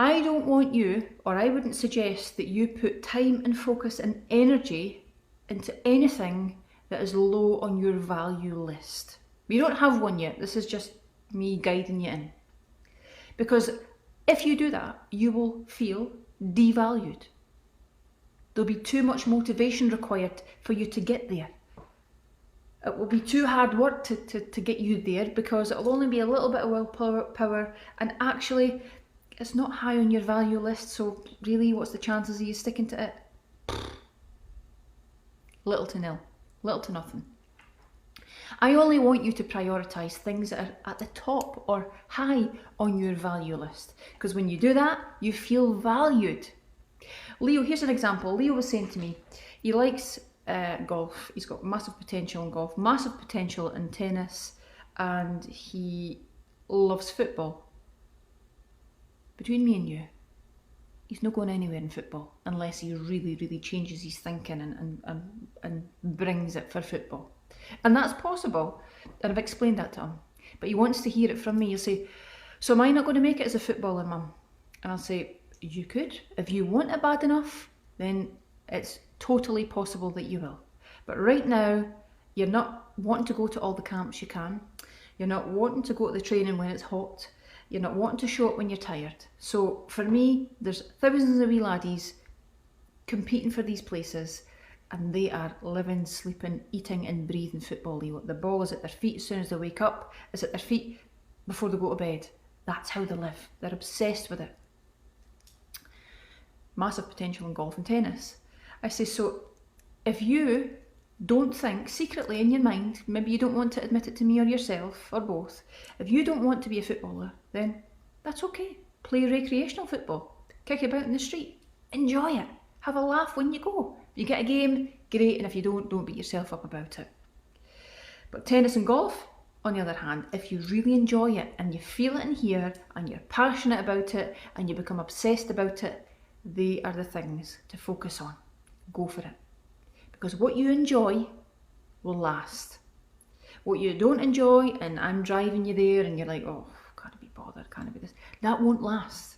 I don't want you, or I wouldn't suggest that you put time and focus and energy into anything that is low on your value list. We don't have one yet. This is just me guiding you in. Because if you do that, you will feel devalued. There'll be too much motivation required for you to get there. It will be too hard work to get you there, because it'll only be a little bit of willpower, and actually it's not high on your value list, so really what's the chances of you sticking to it? Little to nil, little to nothing. I only want you to prioritise things that are at the top or high on your value list, because when you do that, you feel valued. Leo, here's an example. Leo was saying to me, he likes golf. He's got massive potential in golf, massive potential in tennis, and he loves football. Between me and you, he's not going anywhere in football unless he really, really changes his thinking and brings it for football. And that's possible, and I've explained that to him. But he wants to hear it from me. He'll say, so am I not going to make it as a footballer, Mum? And I'll say, you could. If you want it bad enough, then it's totally possible that you will. But right now, you're not wanting to go to all the camps you can. You're not wanting to go to the training when it's hot. You're not wanting to show up when you're tired. So for me, there's thousands of wee laddies competing for these places, and they are living, sleeping, eating and breathing football. The ball is at their feet as soon as they wake up. It's at their feet before they go to bed. That's how they live. They're obsessed with it. Massive potential in golf and tennis. I say, so if you don't think secretly in your mind, maybe you don't want to admit it to me or yourself or both, if you don't want to be a footballer, then that's okay. Play recreational football. Kick about in the street. Enjoy it. Have a laugh when you go. If you get a game, great, and if you don't beat yourself up about it. But tennis and golf, on the other hand, if you really enjoy it and you feel it in here and you're passionate about it and you become obsessed about it, they are the things to focus on. Go for it. Because what you enjoy will last. What you don't enjoy, and I'm driving you there and you're like, oh, can't be bothered, can't be this, that won't last.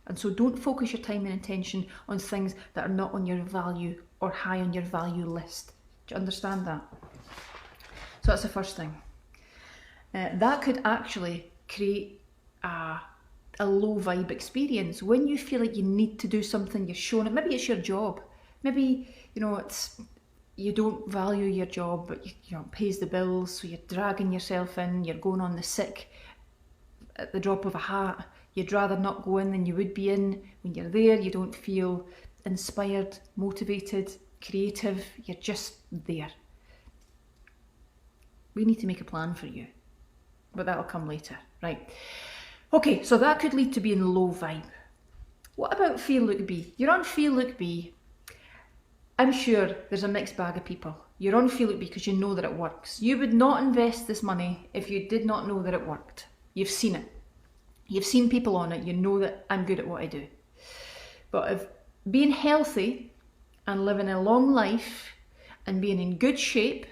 And so don't focus your time and attention on things that are not on your value or high on your value list. Do you understand that? So that's the first thing. That could actually create a low vibe experience. When you feel like you need to do something, you're showing it. Maybe it's your job. Maybe, it's you don't value your job, but it pays the bills, so you're dragging yourself in, you're going on the sick at the drop of a hat. You'd rather not go in than you would be in. When you're there, you don't feel inspired, motivated, creative. You're just there. We need to make a plan for you, but that'll come later, right? Okay, so that could lead to being low vibe. What about Feel Look Be? You're on Feel Look Be. I'm sure there's a mixed bag of people. You're on Feel Look Be because you know that it works. You would not invest this money if you did not know that it worked. You've seen it. You've seen people on it. You know that I'm good at what I do. But if being healthy and living a long life and being in good shape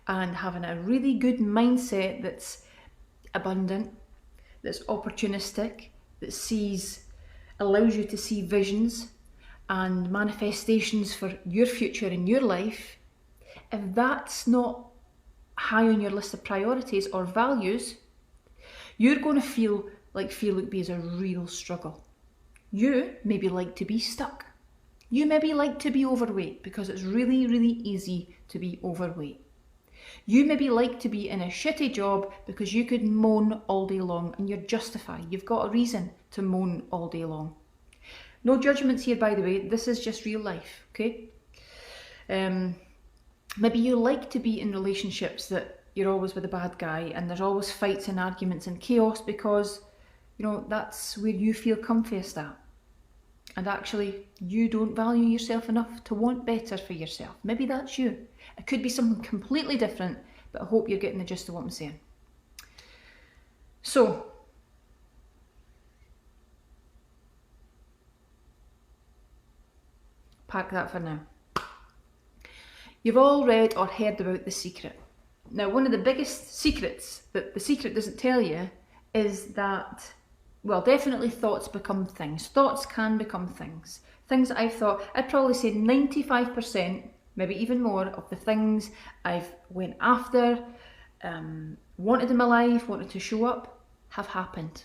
and having a really good mindset that's abundant, that's opportunistic, that allows you to see visions and manifestations for your future in your life, if that's not high on your list of priorities or values, you're going to feel like Feel Look Be is a real struggle. You maybe like to be stuck. You maybe like to be overweight because it's really, really easy to be overweight. You maybe like to be in a shitty job because you could moan all day long and you're justified. You've got a reason to moan all day long. No judgments here, by the way. This is just real life, okay? Maybe you like to be in relationships that you're always with a bad guy and there's always fights and arguments and chaos because, that's where you feel comfiest at. And actually, you don't value yourself enough to want better for yourself. Maybe that's you. It could be something completely different, but I hope you're getting the gist of what I'm saying. So, park that for now. You've all read or heard about The Secret. Now, one of the biggest secrets that The Secret doesn't tell you is that well, definitely thoughts become things. Thoughts can become things. Things that I've thought, I'd probably say 95%, maybe even more, of the things I've went after, wanted in my life, wanted to show up, have happened.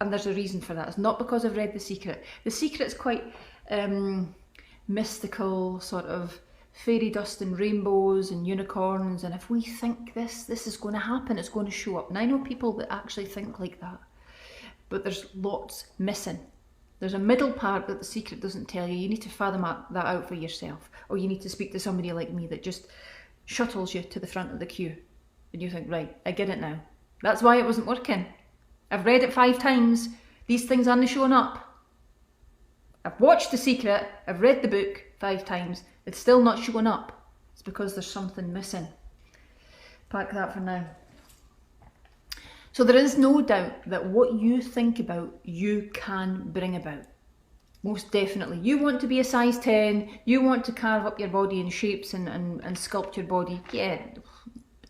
And there's a reason for that. It's not because I've read The Secret. The Secret's quite mystical, sort of fairy dust and rainbows and unicorns, and if we think this is going to happen, it's going to show up. And I know people that actually think like that, but there's lots missing. There's a middle part that The Secret doesn't tell you. You need to fathom that out for yourself, or you need to speak to somebody like me that just shuttles you to the front of the queue, and you think, right, I get it now. That's why it wasn't working. I've read it 5 times. These things aren't showing up. I've watched The Secret. I've read the book 5 times. It's still not showing up. It's because there's something missing. Park that for now. So there is no doubt that what you think about, you can bring about. Most definitely. You want to be a size 10. You want to carve up your body in shapes and sculpt your body. Yeah,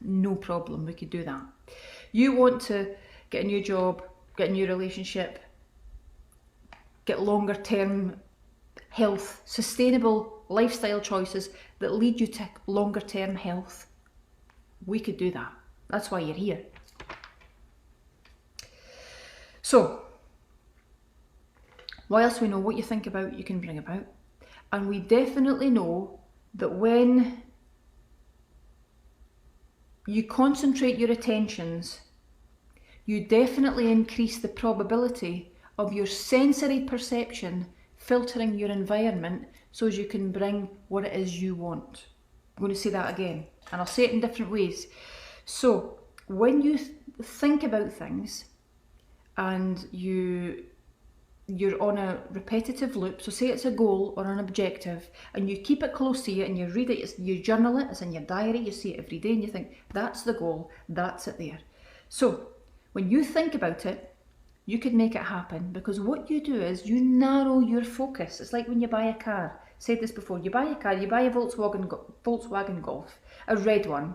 no problem. We could do that. You want to get a new job, get a new relationship, get longer term health, sustainable lifestyle choices that lead you to longer term health. We could do that. That's why you're here. So, whilst we know what you think about, you can bring about, and we definitely know that when you concentrate your attentions, you definitely increase the probability of your sensory perception filtering your environment so as you can bring what it is you want. I'm going to say that again, and I'll say it in different ways. So when you think about things and you're on a repetitive loop, so say it's a goal or an objective, and you keep it close to you and you read it, you journal it, it's in your diary, you see it every day, and you think, that's the goal, that's it there. So when you think about it, you could make it happen, because what you do is you narrow your focus. It's like when you buy a car. I said this before, you buy a car, you buy a Volkswagen Golf, a red one,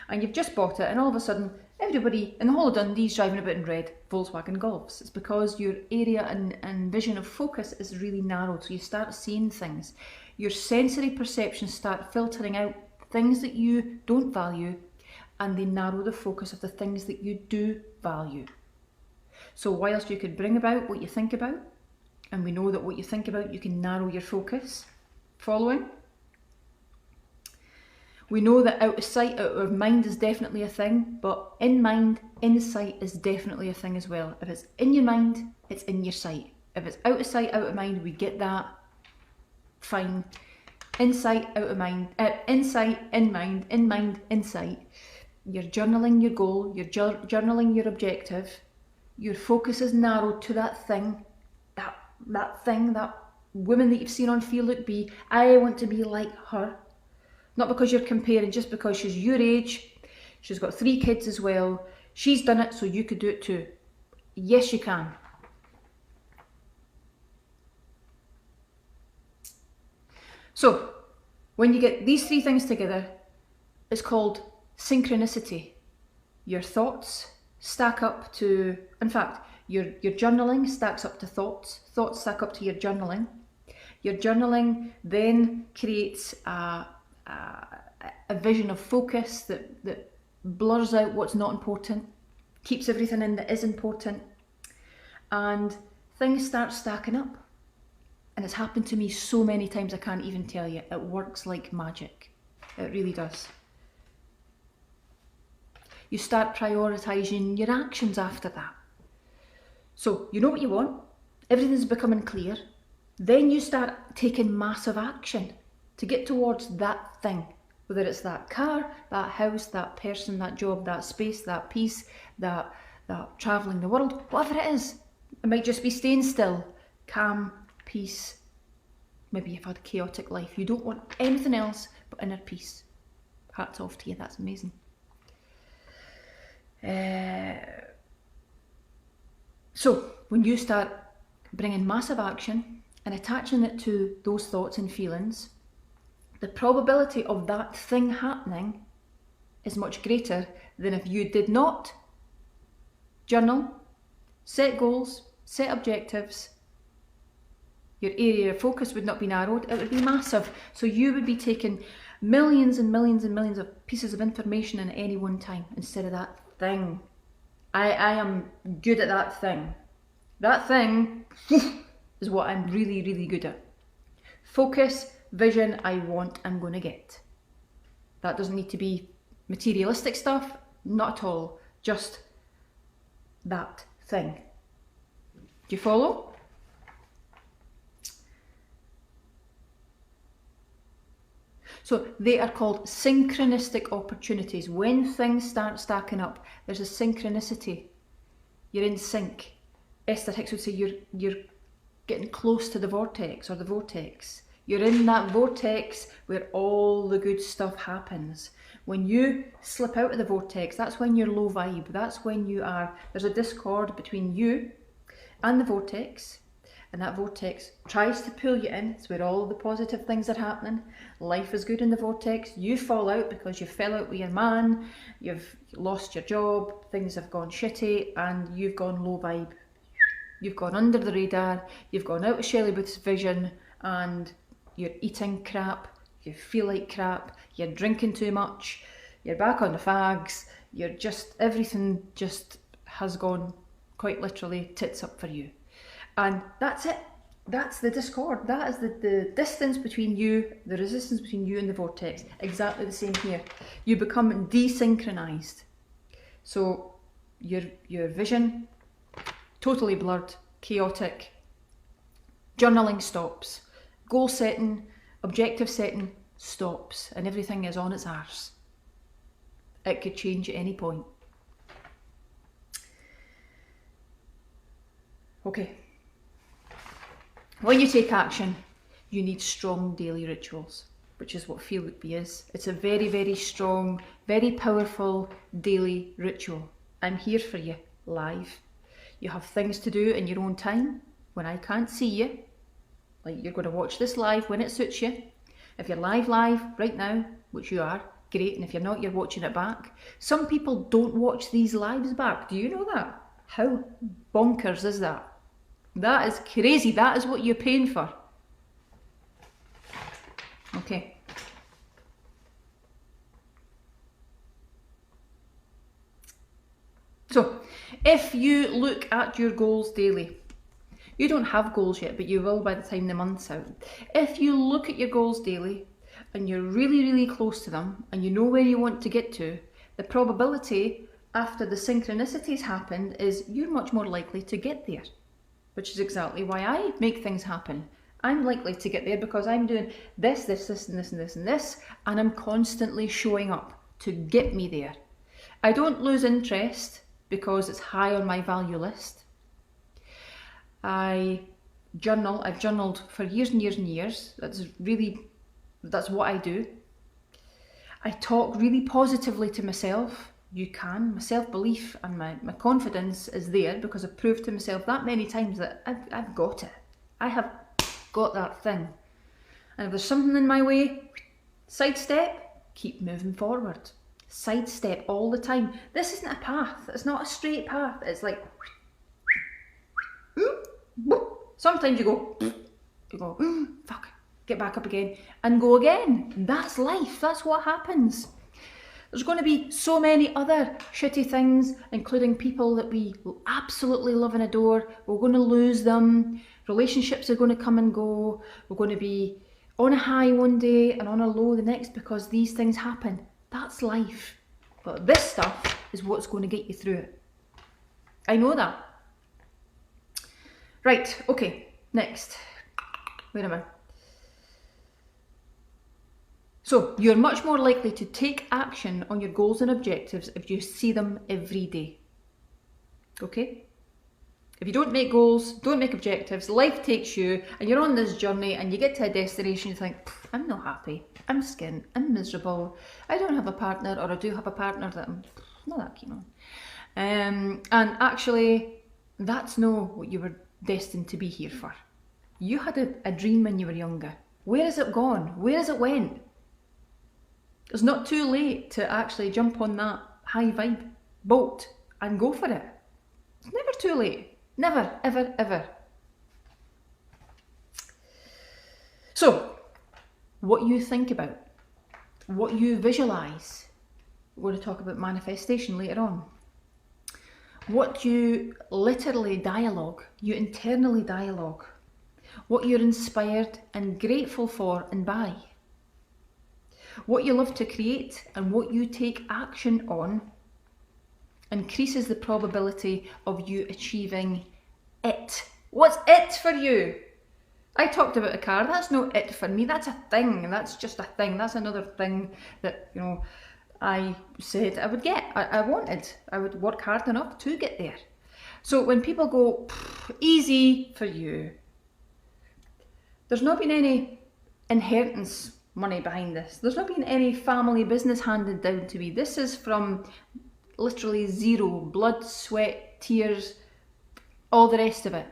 and you've just bought it, and all of a sudden everybody in the whole of Dundee's driving about in red Volkswagen Golfs. It's because your area and vision of focus is really narrowed, so you start seeing things. Your sensory perceptions start filtering out things that you don't value, and they narrow the focus of the things that you do value. So whilst you could bring about what you think about, and we know that what you think about, you can narrow your focus. Following? We know that out of sight, out of mind is definitely a thing, but in mind, in sight is definitely a thing as well. If it's in your mind, it's in your sight. If it's out of sight, out of mind, we get that. Fine. Insight, out of mind. Insight, in mind, insight. You're journaling your goal, you're journaling your objective. Your focus is narrowed to that thing, that woman that you've seen on Feel Look Be. I want to be like her. Not because you're comparing, just because she's your age, she's got 3 kids as well, she's done it, so you could do it too. Yes, you can. So, when you get these 3 things together, it's called synchronicity. Your thoughts stack up to, in fact, your journaling stacks up to thoughts stack up to your journaling. Your journaling then creates a vision of focus that blurs out what's not important, keeps everything in that is important, and things start stacking up. And it's happened to me so many times I can't even tell you. It works like magic. It really does. You start prioritising your actions after that. So you know what you want, everything's becoming clear, then you start taking massive action to get towards that thing, whether it's that car, that house, that person, that job, that space, that peace, that travelling the world, whatever it is. It might just be staying still, calm, peace. Maybe you've had a chaotic life. You don't want anything else but inner peace. Hats off to you, that's amazing. So when you start bringing massive action and attaching it to those thoughts and feelings, the probability of that thing happening is much greater than if you did not journal, Set goals, set objectives. Your area of focus would not be narrowed, it would be massive. So you would be taking millions and millions and millions of pieces of information in at any one time instead of that thing. I am good at that thing. That thing is what I'm really, really good at. Focus, vision, I want, I'm going to get. That doesn't need to be materialistic stuff, not at all. Just that thing. Do you follow? So they are called synchronistic opportunities. When things start stacking up, there's a synchronicity. You're in sync. Esther Hicks would say you're getting close to the vortex or the vortex. You're in that vortex where all the good stuff happens. When you slip out of the vortex, that's when you're low vibe. That's when there's a discord between you and the vortex. And that vortex tries to pull you in. It's where all the positive things are happening. Life is good in the vortex. You fall out because you fell out with your man. You've lost your job. Things have gone shitty and you've gone low vibe. You've gone under the radar. You've gone out of Shelley Booth's vision and you're eating crap. You feel like crap. You're drinking too much. You're back on the fags. Everything just has gone quite literally tits up for you. And that's it. That's the discord. That is the distance between you, the resistance between you and the vortex. Exactly the same here. You become desynchronized. So your vision, totally blurred, chaotic. Journaling stops. Goal setting, objective setting stops. And everything is on its arse. It could change at any point. Okay. When you take action, you need strong daily rituals, which is what Feel Like Be is. It's a very, very strong, very powerful daily ritual. I'm here for you, live. You have things to do in your own time when I can't see you. Like you're going to watch this live when it suits you. If you're live right now, which you are, great. And if you're not, you're watching it back. Some people don't watch these lives back. Do you know that? How bonkers is that? That is crazy. That is what you're paying for. Okay. So, if you look at your goals daily, you don't have goals yet, but you will by the time the month's out. If you look at your goals daily and you're really, really close to them and you know where you want to get to, the probability after the synchronicities happened is you're much more likely to get there. Which is exactly why I make things happen. I'm likely to get there because I'm doing this, this, this, and this, and this, and this, and I'm constantly showing up to get me there. I don't lose interest because it's high on my value list. I journal. I've journaled for years and years and years. That's what I do. I talk really positively to myself. You can. My self-belief and my confidence is there because I've proved to myself that many times that I've got it. I have got that thing. And if there's something in my way, sidestep, keep moving forward. Sidestep all the time. This isn't a path. It's not a straight path. It's like, sometimes you go, fuck, get back up again and go again. That's life. That's what happens. There's going to be so many other shitty things, including people that we absolutely love and adore. We're going to lose them. Relationships are going to come and go. We're going to be on a high one day and on a low the next because these things happen. That's life. But this stuff is what's going to get you through it. I know that. Right, okay, next. Where am I? So you're much more likely to take action on your goals and objectives if you see them every day. Okay? If you don't make goals, don't make objectives, life takes you and you're on this journey and you get to a destination, you think, I'm not happy, I'm skint, I'm miserable, I don't have a partner, or I do have a partner that I'm not that keen on. And actually, that's not what you were destined to be here for. You had a dream when you were younger. Where has it gone? Where has it went? It's not too late to actually jump on that high vibe boat and go for it. It's never too late. Never, ever, ever. So, what you think about, what you visualise. We're going to talk about manifestation later on. What you literally dialogue, you internally dialogue. What you're inspired and grateful for and by. What you love to create and what you take action on increases the probability of you achieving it. What's it for you? I talked about a car. That's not it for me. That's a thing. That's just a thing. That's another thing that, you know, I said I would get. I wanted. I would work hard enough to get there. So when people go, easy for you, there's not been any inheritance money behind this. There's not been any family business handed down to me. This is from literally zero. Blood, sweat, tears, all the rest of it.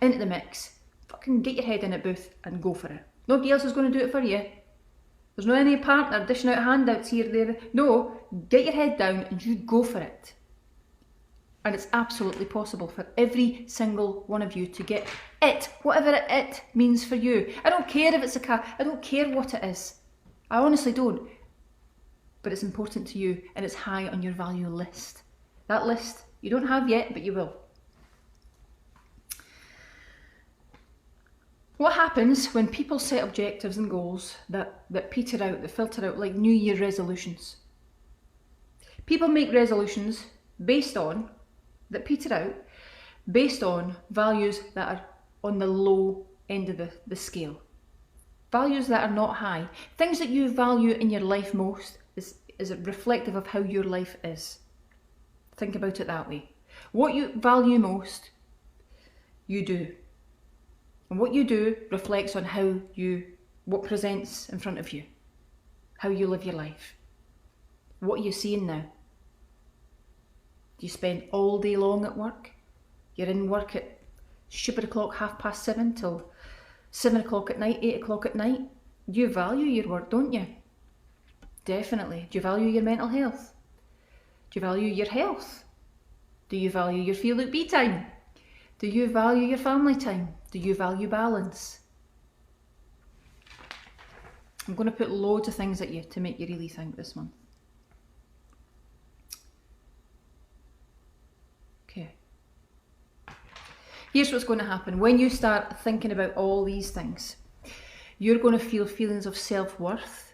Into the mix. Fucking get your head in a booth and go for it. Nobody else is going to do it for you. There's no any partner dishing out handouts here, there. No, get your head down and you go for it. And it's absolutely possible for every single one of you to get it, whatever it means for you. I don't care if it's a car, I don't care what it is. I honestly don't. But it's important to you and it's high on your value list. That list you don't have yet, but you will. What happens when people set objectives and goals that peter out, that filter out, like New Year resolutions? People make resolutions that peter out, based on values that are on the low end of the scale. Values that are not high. Things that you value in your life most is reflective of how your life is. Think about it that way. What you value most, you do. And what you do reflects on what presents in front of you, how you live your life. What are you seeing now? Do you spend all day long at work? You're in work at stupid o'clock, 7:30 till 7 o'clock at night, 8 o'clock at night. You value your work, don't you? Definitely. Do you value your mental health? Do you value your health? Do you value your feel like be time? Do you value your family time? Do you value balance? I'm going to put loads of things at you to make you really think this month. Okay. Here's what's going to happen. When you start thinking about all these things, you're going to feel feelings of self-worth.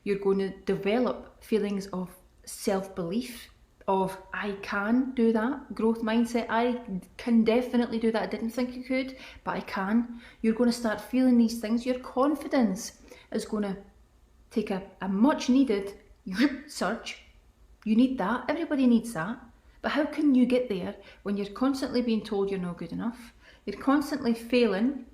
You're going to develop feelings of self-belief, of I can do that, growth mindset. I can definitely do that. I didn't think you could, but I can. You're going to start feeling these things. Your confidence is going to take a much needed surge. You need that. Everybody needs that. But how can you get there when you're constantly being told you're not good enough? You're constantly failing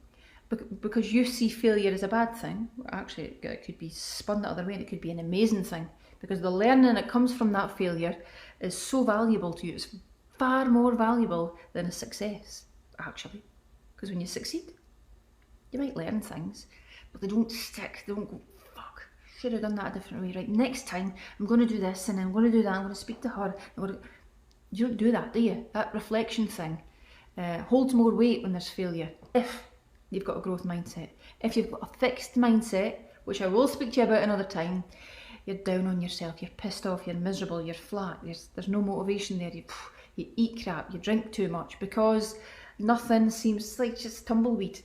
because you see failure as a bad thing. Actually, it could be spun the other way and it could be an amazing thing, because the learning that comes from that failure is so valuable to you. It's far more valuable than a success, actually. Because when you succeed, you might learn things, but they don't stick. They don't go, fuck, should have done that a different way. Right, next time I'm going to do this and I'm going to do that. I'm going to speak to her. You don't do that, do you? That reflection thing holds more weight when there's failure. If you've got a growth mindset. If you've got a fixed mindset, which I will speak to you about another time, you're down on yourself, you're pissed off, you're miserable, you're flat, there's no motivation there, you eat crap, you drink too much because nothing seems like just tumbleweed.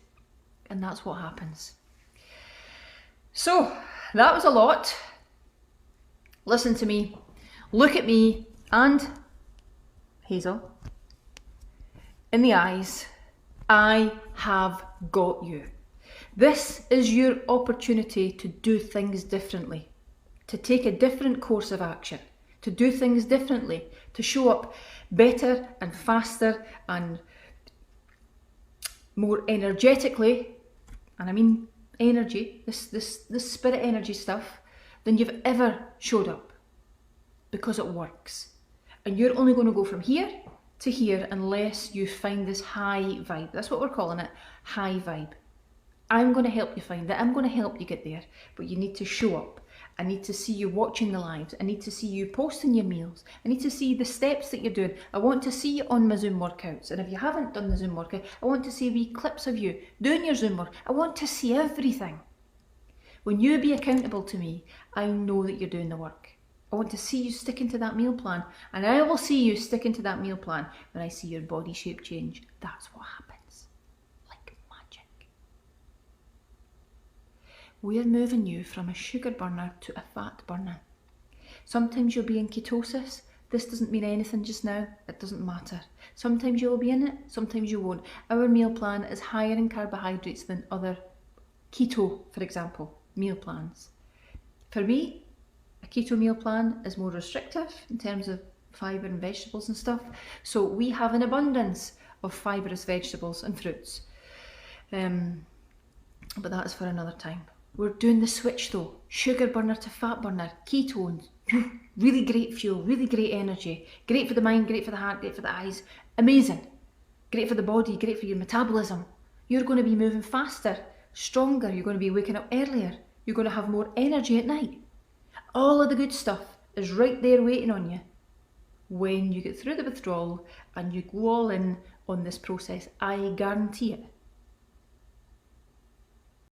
And that's what happens. So, that was a lot. Listen to me, look at me and Hazel in the eyes. I have got you. This is your opportunity to do things differently, to take a different course of action, to do things differently, to show up better and faster and more energetically, and I mean energy, this spirit energy stuff, than you've ever showed up, because it works. And you're only going to go from here to here unless you find this high vibe. That's what we're calling it, high vibe. I'm going to help you find that. I'm going to help you get there, but you need to show up. I need to see you watching the lives. I need to see you posting your meals. I need to see the steps that you're doing. I want to see you on my Zoom workouts. And if you haven't done the Zoom workout, I want to see wee clips of you doing your Zoom work. I want to see everything. When you be accountable to me, I know that you're doing the work. I want to see you sticking to that meal plan. And I will see you sticking to that meal plan when I see your body shape change. That's what happens. Like magic. We're moving you from a sugar burner to a fat burner. Sometimes you'll be in ketosis. This doesn't mean anything just now. It doesn't matter. Sometimes you'll be in it, sometimes you won't. Our meal plan is higher in carbohydrates than other keto, for example, meal plans. For me, a keto meal plan is more restrictive in terms of fibre and vegetables and stuff. So we have an abundance of fibrous vegetables and fruits. But that's for another time. We're doing the switch though. Sugar burner to fat burner, ketones. Really great fuel, really great energy. Great for the mind, great for the heart, great for the eyes. Amazing. Great for the body, great for your metabolism. You're going to be moving faster, stronger. You're going to be waking up earlier. You're going to have more energy at night. All of the good stuff is right there waiting on you when you get through the withdrawal and you go all in on this process. I guarantee it.